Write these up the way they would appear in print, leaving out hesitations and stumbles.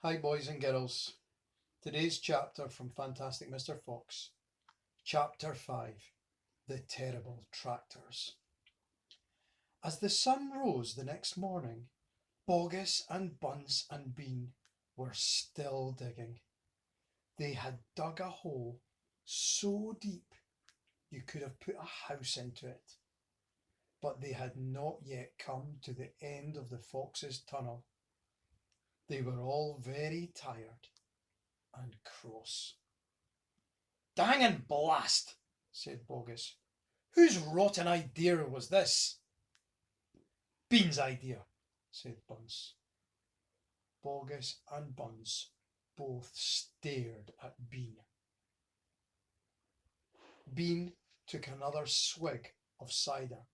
Hi boys and girls. Today's chapter from Fantastic Mr. Fox. Chapter 5. The Terrible Tractors. As the sun rose the next morning, Boggis and Bunce and Bean were still digging. They had dug a hole so deep you could have put a house into it. But they had not yet come to the end of the Fox's tunnel. They were all very tired and cross. "Dang and blast," said Boggis. "Whose rotten idea was this?" "Bean's idea," said Bunce. Boggis and Bunce both stared at Bean. Bean took another swig of cider,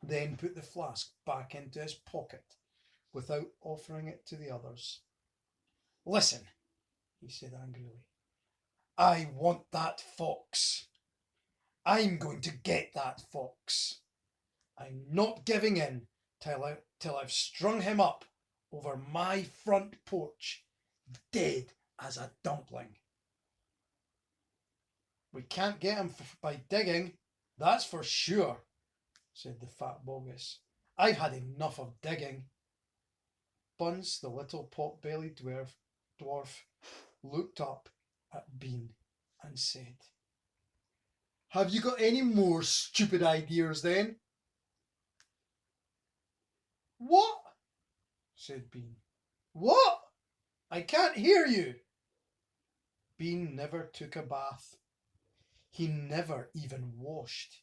then put the flask back into his pocket without offering it to the others. "Listen," he said angrily. "I want that fox. I'm going to get that fox. I'm not giving in till I've strung him up over my front porch, dead as a dumpling." "We can't get him by digging, that's for sure," said the fat Boggis. "I've had enough of digging." Bunce, the little pot-bellied dwarf, looked up at Bean and said, "Have you got any more stupid ideas then?" "What?" said Bean. "What? I can't hear you." Bean never took a bath. He never even washed.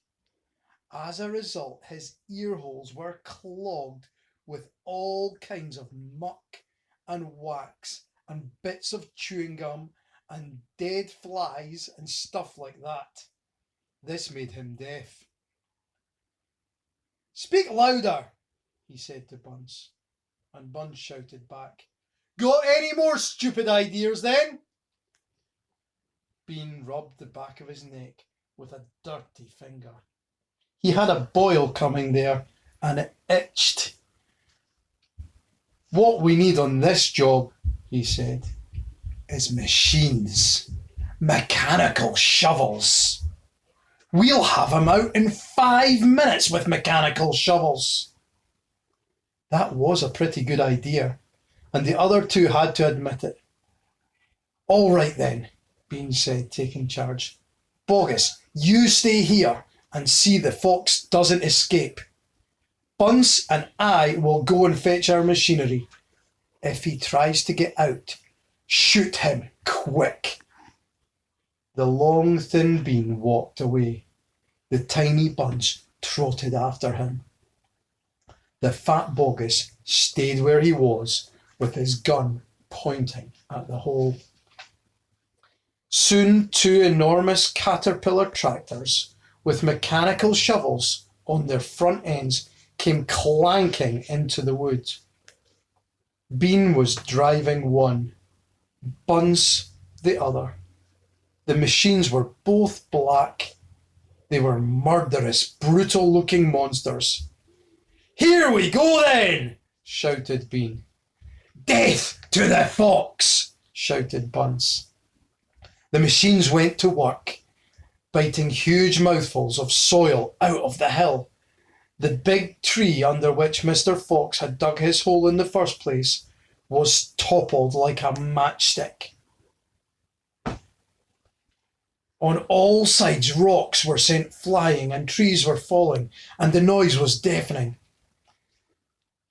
As a result, his ear holes were clogged with all kinds of muck and wax and bits of chewing gum and dead flies and stuff like that. This made him deaf. "Speak louder," he said to Bunce, and Bunce shouted back, "Got any more stupid ideas then?" Bean rubbed the back of his neck with a dirty finger. He had a boil coming there and it itched. "What we need on this job," he said, "is machines. Mechanical shovels. We'll have 'em out in 5 minutes with mechanical shovels." That was a pretty good idea, and the other two had to admit it. "All right then," Bean said, taking charge. "Boggis, you stay here and see the fox doesn't escape. Bunce and I will go and fetch our machinery. If he tries to get out, shoot him quick." The long, thin Bean walked away. The tiny Bunce trotted after him. The fat Boggis stayed where he was with his gun pointing at the hole. Soon 2 enormous caterpillar tractors with mechanical shovels on their front ends came clanking into the wood. Bean was driving one, Bunce the other. The machines were both black. They were murderous, brutal-looking monsters. "Here we go then!" shouted Bean. "Death to the fox!" shouted Bunce. The machines went to work, biting huge mouthfuls of soil out of the hill. The big tree under which Mr. Fox had dug his hole in the first place was toppled like a matchstick. On all sides rocks were sent flying and trees were falling, and the noise was deafening.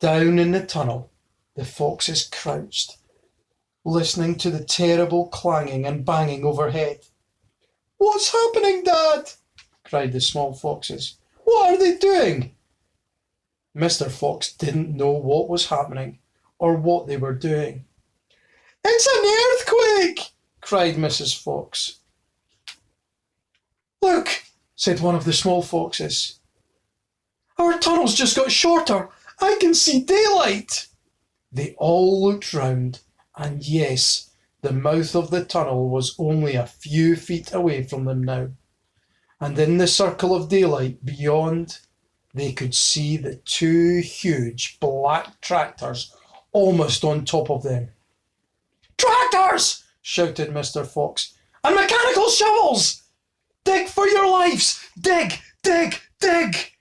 Down in the tunnel, the foxes crouched, listening to the terrible clanging and banging overhead. "What's happening, Dad?" cried the small foxes. "What are they doing?" Mr. Fox didn't know what was happening or what they were doing. "It's an earthquake!" cried Mrs. Fox. "Look," said one of the small foxes. "Our tunnel's just got shorter. I can see daylight." They all looked round, and yes, the mouth of the tunnel was only a few feet away from them now. And in the circle of daylight beyond, they could see the 2 huge black tractors almost on top of them. "Tractors!" shouted Mr. Fox. "And mechanical shovels! Dig for your lives! Dig, dig, dig!"